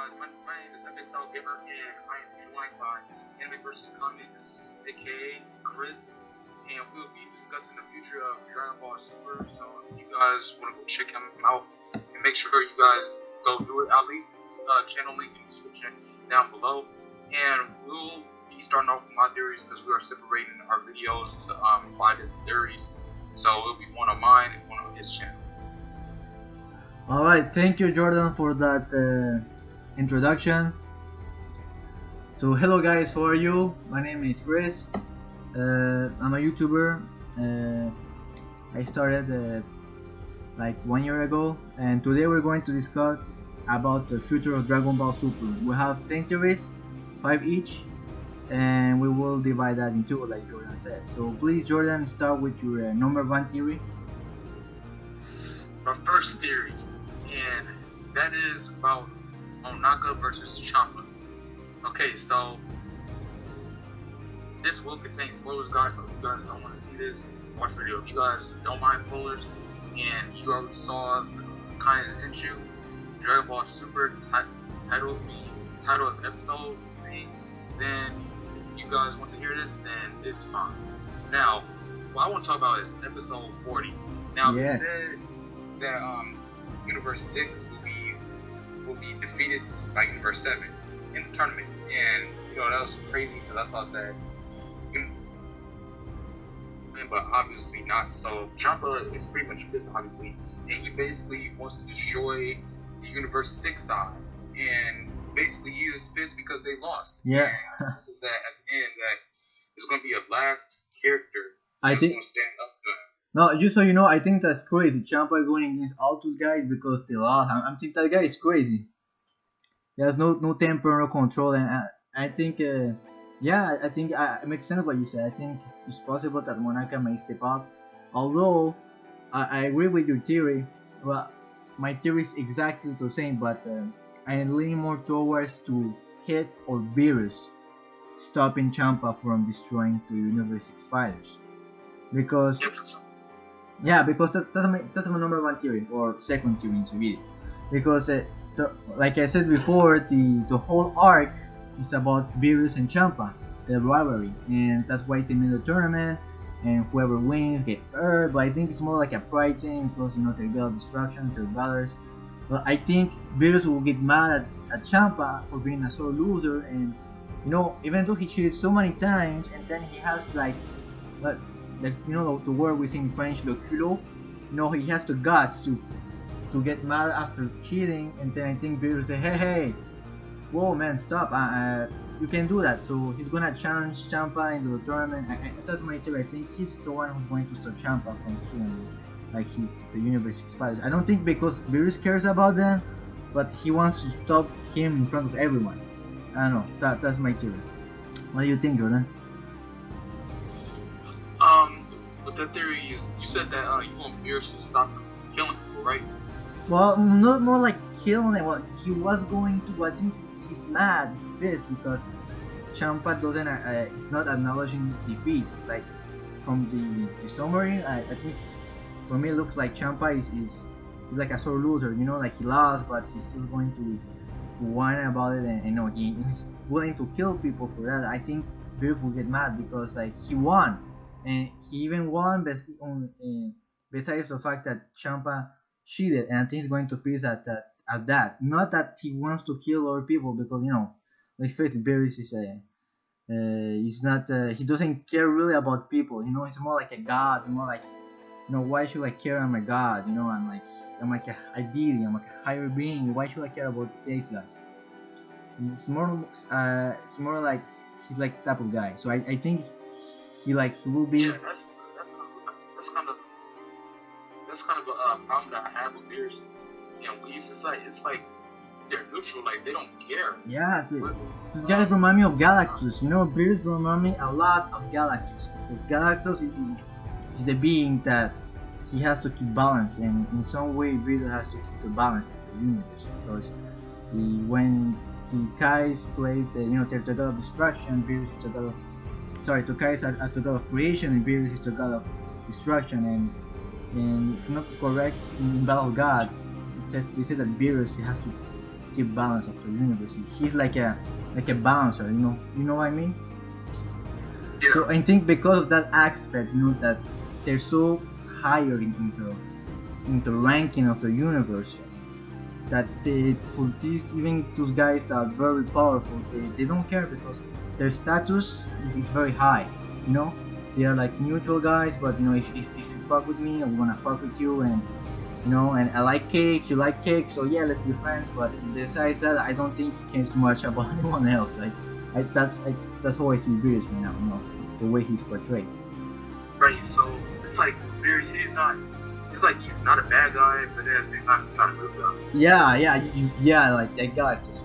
guys? My name is XL Gamer, and I am joined by Anime vs. Comics, aka Chris, and we'll be discussing the future of Dragon Ball Super. So if you guys want to go check him out, and make sure you guys go do it. I'll leave his channel link in the description down below, and we'll be starting off with my theories because we are separating our videos to 5 different theories. So it'll be one on mine and one on his channel. Alright, thank you Jordan for that introduction. So hello guys, how are you? My name is Chris. I'm a YouTuber. I started like 1 year ago, and today we're going to discuss about the future of Dragon Ball Super. We have 10 theories, 5 each, and we will divide that in two like Jordan said. So please Jordan, start with your number 1 theory. Our first theory, and that is about Onaka versus Champa. Okay, so this will contain spoilers, guys, so if you guys don't want to see this, watch the video. If you guys don't mind spoilers, and you already saw the kind of sent you Dragon Ball Super title of the episode thing, then you guys want to hear this, then it's fine. Now, what I want to talk about is episode 40. Now, yes. It said that Universe 6 will be defeated by Universe 7 in the tournament, and you know that was crazy because I thought that, but obviously not. So Champa is pretty much pissed, obviously, and he basically wants to destroy the Universe 6 side, and basically he is pissed because they lost. Yeah. And this is that at the end that there's going to be a last character I that's think going to stand up to him. no, just so you know, I think that's crazy. Champa going against all two guys because they lost. I think that guy is crazy. He has no temper, no control, and I think, yeah, I think it makes sense what you said. I think it's possible that Monaka may step up. Although I agree with your theory. Well, my theory is exactly the same, but I lean more towards to hit or Beerus stopping Champa from destroying the Universe 6 fighters, because. Yeah, because that's my number 1 theory, or second theory into it. Because like I said before, the whole arc is about Beerus and Champa, the rivalry, and that's why they made the tournament, and whoever wins get hurt. But I think it's more like a pride thing because you know they got destruction, their brothers. But I think Beerus will get mad at Champa for being a sore loser, and you know, even though he cheated so many times, and then he has like you know the word we say in French, le culot. You know, he has the guts to get mad after cheating, and then I think Beerus say, hey, whoa man, stop, you can do that. So he's gonna challenge Champa into the tournament. That's my theory. I think he's the one who's going to stop Champa from killing, like he's the Universe 6 fighters. I don't think because Beerus cares about them, but he wants to stop him in front of everyone. I don't know. That's my theory. What do you think, Jordan? But that theory is, you said that you want Beerus to stop killing people, right? Well, not more like killing them. Well, he was going to. I think he's mad, he's pissed because Champa doesn't. It's not acknowledging defeat. Like from the summary, I think for me it looks like Champa is like a sore loser. You know, like he lost, but he's still going to whine about it, and you know he's willing to kill people for that. I think Beerus will get mad because like he won. And he even won besides the fact that Champa cheated, and I think he's going to piss at that. Not that he wants to kill other people, because you know, let's face it, Beerus is he's not he doesn't care really about people. You know, he's more like a god. More like, you know, why should I care? I'm a god. You know, I'm like a deity. I'm like a higher being. Why should I care about these guys? It's more like he's like type of guy. So I think he will be. Yeah, that's kind of a problem that I have with Beerus and Whis. It's like they're neutral, like they don't care. Yeah, these guys remind me of Galactus. You know, Beerus remind me a lot of Galactus, because Galactus is a being that he has to keep balance, and in some way Beerus has to keep the balance of the universe, because when the Kais create, you know, they're the god of destruction, Beerus is the god of. Sorry, Tokai is the god of creation, and Beerus is the god of destruction. And if I'm not correct, in Battle of Gods, they say that Beerus has to keep balance of the universe. He's like a balancer, you know what I mean? Yeah. So I think because of that aspect, that they're so higher in the ranking of the universe, that for these, even those guys that are very powerful, they don't care because their status is very high. They are like neutral guys, but if you fuck with me, I'm gonna fuck with you, and and I like cake, you like cake, so yeah, let's be friends. But besides that, I don't think he cares much about anyone else. That's how I see Beerus right now. The way he's portrayed. Right. So it's like Beerus, he's like he's not a bad guy, but then he's not a good guy. Yeah, like that guy. Just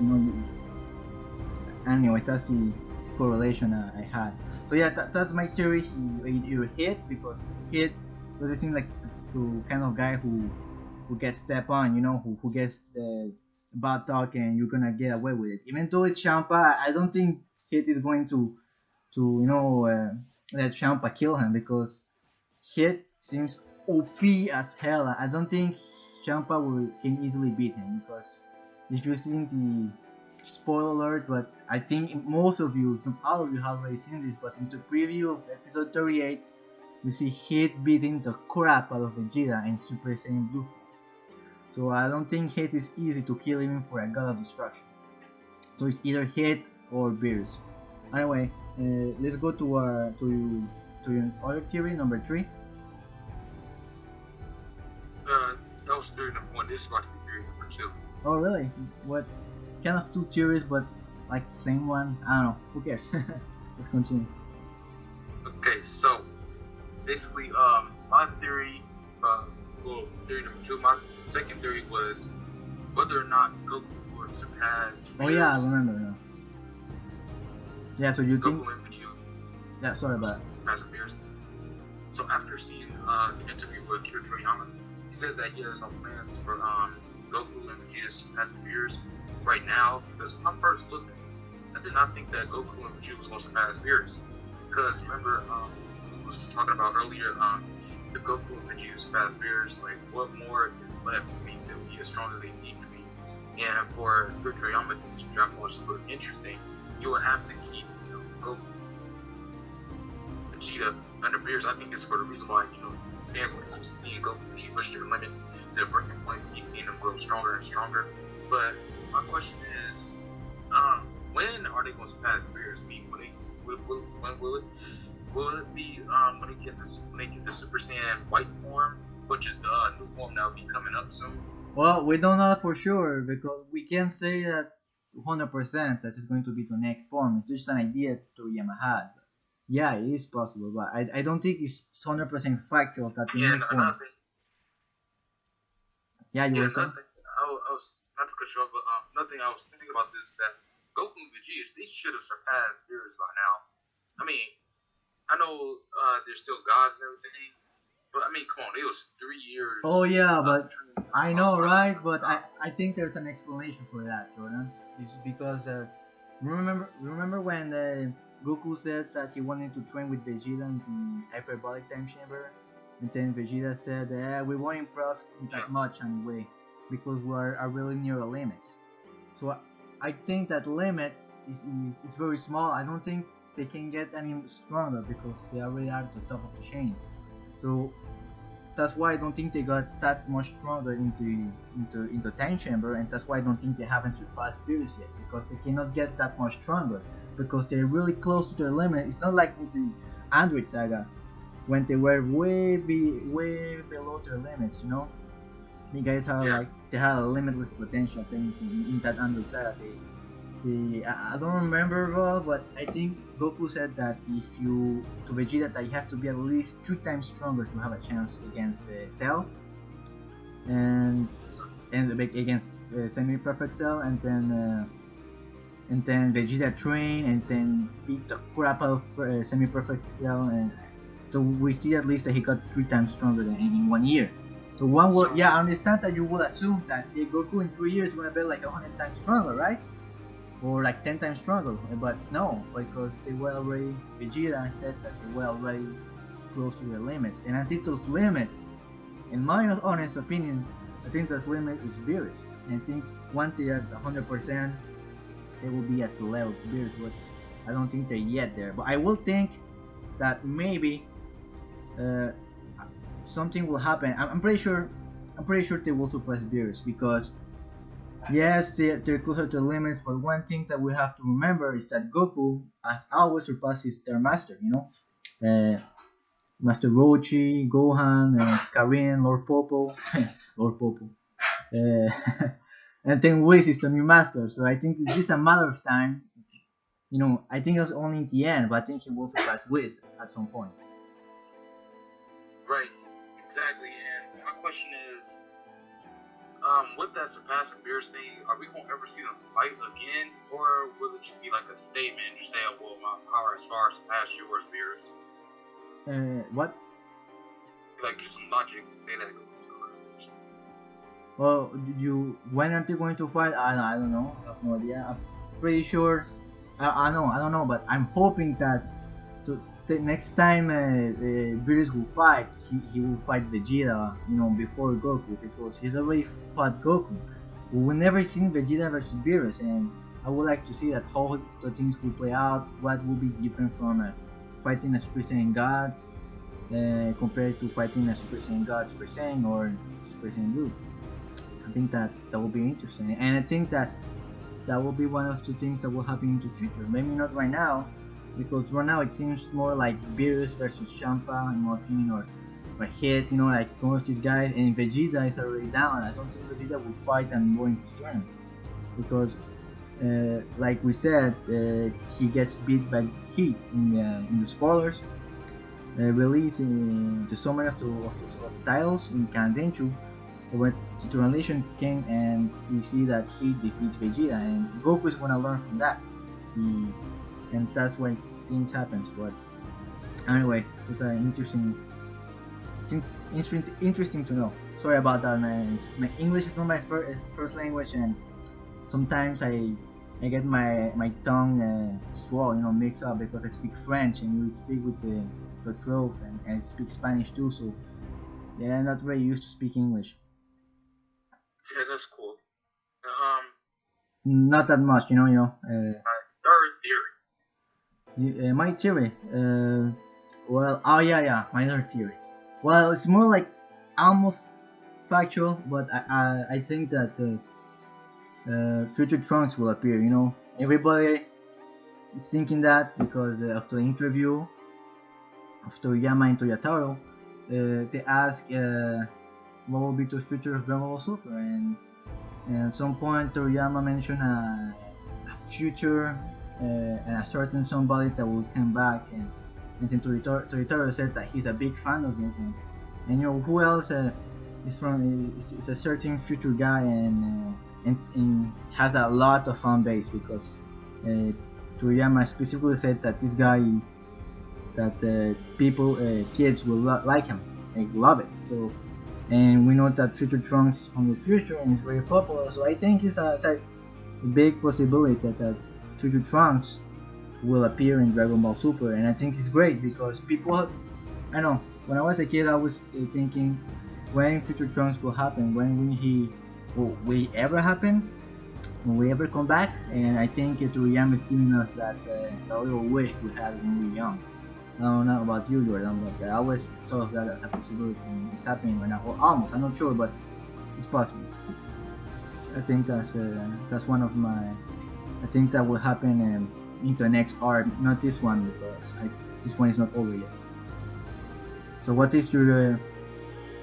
anyway, that's the correlation I had. So yeah, that's my theory. He hit because hit doesn't seem like the kind of guy who gets step on, who gets bad talk and you're gonna get away with it. Even though it's Champa, I don't think Hit is going to let Champa kill him because Hit seems OP as hell. I don't think Champa can easily beat him because if you've seen the spoiler alert, but I think most of you, if not all of you, have already seen this. But in the preview of episode 38, you see Hit beating the crap out of Vegeta in Super Saiyan Blue. So I don't think Hit is easy to kill even for a God of Destruction. So it's either Hit or Beerus. Anyway, let's go to your other theory, number 3. That was theory number 1. This is about to be theory number 2. Oh really? What kind of 2 theories, but like the same one? I don't know. Who cares? Let's continue. Okay, so basically, my theory, theory number 2, my second theory was whether or not Goku will surpass. Oh yeah, I remember now. Yeah, so you think? Goku and Vegeta. Yeah, sorry about that. Surpass Beerus. So after seeing the interview with Akira Toriyama, he says that he has no plans for Goku and Vegeta surpassing Beerus right now. Because when I first looked, I did not think that Goku and Vegeta was going to surpass Beerus. Because remember, we was talking about earlier, the Goku and Vegeta surpass Beerus, like what more is left to make them be as strong as they need to be. And for Akira Toriyama to keep Dragon Ball Super interesting, you would have to keep Goku, Vegeta under Beerus. I think it's for the reason why fans want to keep seeing Goku and Vegeta push their limits to the breaking points and keep seeing them grow stronger and stronger. But my question is, when are they going to pass Beerus? I mean, when will it? Will it be when they get the Super Saiyan White form, which is the new form that will be coming up soon? Well, we don't know for sure because we can't say that 100% that it's going to be the next form. It's just an idea Toriyama had. Yeah, it is possible, but I don't think it's 100% factual that the new form. Another thing. Yeah, you were saying? I was not to cut you off, but another thing I was thinking about this is that Goku and Vegeta, they should have surpassed Beerus by now. I mean, I know they're still gods and everything, but I mean, come on, it was 3 years. Oh yeah, but I know, right? But I think there's an explanation for that, Jordan. It's because remember when Goku said that he wanted to train with Vegeta in the hyperbolic time chamber, and then Vegeta said, we won't improve that much anyway because we are really near the limits. So I think that limit is very small. I don't think they can get any stronger because they already are at the top of the chain. So that's why I don't think they got that much stronger into time chamber, and that's why I don't think they haven't surpassed Beerus yet because they cannot get that much stronger because they're really close to their limit. It's not like with the Android Saga when they were way below their limits. The guys are like they had a limitless potential. I think in that Android Saga I don't remember well, but I think Goku said that to Vegeta that he has to be at least 3 times stronger to have a chance against Cell and against semi-perfect Cell, and then Vegeta train and then beat the crap out of semi-perfect Cell, and so we see at least that he got 3 times stronger than in 1 year. So I understand that you would assume that Goku in 3 years is gonna be like 100 times stronger, right? Or like 10 times stronger, but no, because Vegeta said that they were already close to their limits, and I think those limits, in my honest opinion, I think the limit is Beerus. And I think once they're at 100%, they will be at the level of Beerus, but I don't think they're yet there. But I will think that maybe something will happen. I'm pretty sure they will surpass Beerus, because yes, they're closer to the limits, but one thing that we have to remember is that Goku, as always, surpasses their master, Master Rochi, Gohan, Karin, Lord Popo, Lord Popo, and then Whis is the new master. So I think it's just a matter of time. I think it's only in the end, but I think he will surpass Whis at some point. Right, exactly. And my question is, with that surpassing Beerus thing, are we gonna ever see them fight again, or will it just be like a statement, just say, "Oh, well, my power as far surpassed yours, Beerus"? What? Like, just some logic to say that. Well, when are they going to fight? I don't know. I have no idea. I'm pretty sure. I don't know, but I'm hoping that the next time Beerus will fight, he will fight Vegeta, before Goku, because he's already fought Goku. We've never seen Vegeta versus Beerus, and I would like to see that how the things will play out, what will be different from fighting a Super Saiyan God compared to fighting a Super Saiyan God, Super Saiyan, or Super Saiyan Blue. I think that will be interesting, and I think that will be one of the things that will happen in the future. Maybe not right now, because right now it seems more like Beerus versus Champa, in my opinion, or Hit, like most of these guys, and Vegeta is already down. I don't think Vegeta will fight and go into this tournament, because like we said, he gets beat by Heat in the spoilers release in the summer of the titles in Kanzenchu, when the translation came and we see that he defeats Vegeta, and Goku is gonna learn from that, and that's why things happens. But anyway, it's an interesting to know. Sorry about that, man. My English is not my first language, and sometimes I get my tongue swollen, mixed up, because I speak French and we speak with the throat, and I speak Spanish too. So yeah, I'm not very used to speak English. Yeah, that's cool. Not that much, my third theory. My theory. Well, oh yeah, my third theory. Well, it's more like almost factual, but I think that future Trunks will appear. Everybody is thinking that because after the interview of Toriyama and Toyotaro, they ask what will be the future of Dragon Ball Super, and at some point Toriyama mentioned a future and a certain somebody that will come back, and then Toyotaro said that he's a big fan of it, and who else is a certain future guy, and has a lot of fan base, because Toriyama specifically said that this guy, that kids will like him, they love it. So, and we know that Future Trunks is from the future and is very popular, so I think it's a big possibility that Future Trunks will appear in Dragon Ball Super, and I think it's great because people, I know, when I was a kid I was thinking, when Future Trunks will happen, will he ever happen? Will we ever come back? And I think Toriyama is giving us that little wish we had when we were young. I don't know about you, Jordan, but I always thought of that as a possibility, and it's happening right now. Or almost, I'm not sure, but it's possible. I think that's one of my. I think that will happen into the next arc, not this one, because this one is not over yet. So what is your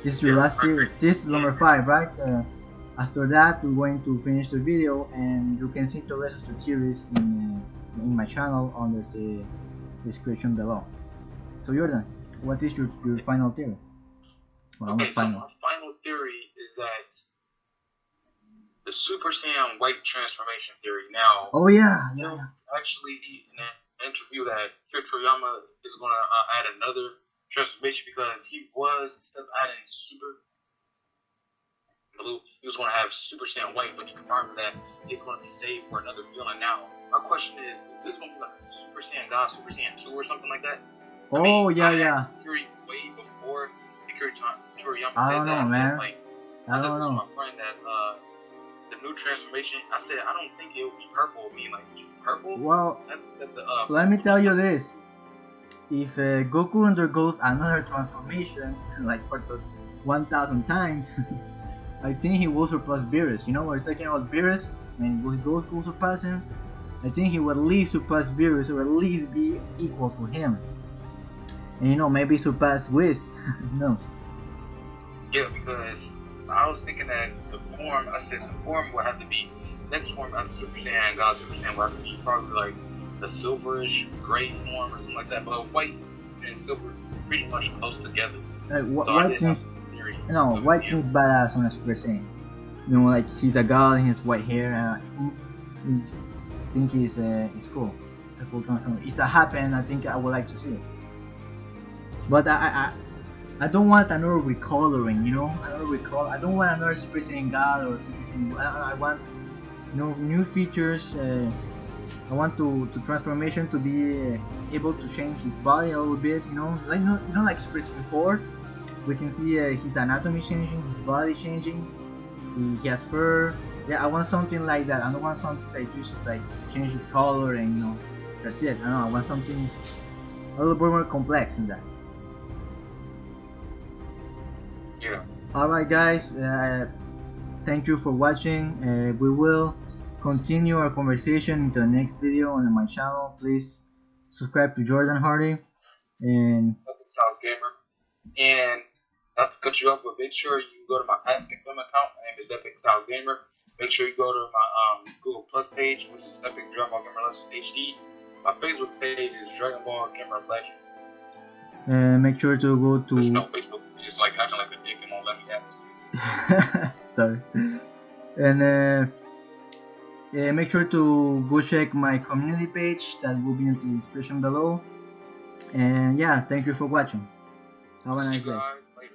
this is your last year? This is number 5, right? After that, we're going to finish the video, and you can see the rest of the theories in my channel under the description below. So Jordan, what is your final theory? Well, okay, so my final theory is that the Super Saiyan White transformation theory. Now, actually, in an interview that Toriyama is going to add another transformation, because he was, instead of adding Super Blue, he was going to have Super Saiyan White, but he confirmed that he's going to be saved for another villain. Now, my question is this going to be like a Super Saiyan God, Super Saiyan 2 or something like that? Yeah. Theory way before Toriyama I said don't know, that. man. Like, I said don't this to know. my friend that the new transformation. I said I don't think it would be purple. I mean, like purple. Well, That the let me tell you this. If Goku undergoes another transformation, like for the 1000 times, I think he will surpass Beerus. You know, we're talking about Beerus, and will Goku surpass him? I think he will at least surpass Beerus, or at least be equal to him. And you know, maybe surpass Whis. Who knows? Yeah, because I was thinking that the form. I said the form would have to be next form after Super Saiyan God Super Saiyan would have to be probably like the silverish gray form or something like that. But white and silver pretty much close together. So White seems White seems badass on a Super Saiyan. You know, like he's a god and he has white hair. I think it's cool. It's a cool transformation. If that happens, I think I would like to see it. But I don't want another recoloring. You know, I don't want another Super Saiyan God or Super Saiyan. I want new features. I want to transformation to be able to change his body a little bit. You know, like Super Saiyan 4. We can see his anatomy changing, his body changing. He has fur. Yeah, I want something like that. I don't want something that just like change his color and that's it. I don't know. I want something a little bit more complex than that. Yeah. Alright guys, thank you for watching. We will continue our conversation into the next video on my channel. Please subscribe to Jordan Hardy and Epic Style Gamer. And not to cut you off, but make sure you go to my Asking Film account. My name is Epic Style Gamer. Make sure you go to my Google Plus page, which is Epic Dragon Ball Gamer Legends HD. My Facebook page is Dragon Ball Gamer Legends. make sure to go to. There's no Facebook. It's just like acting like a dick and won't let me have it. Sorry. And make sure to go check my community page that will be in the description below. And yeah, thank you for watching. Have a nice day. See you guys later.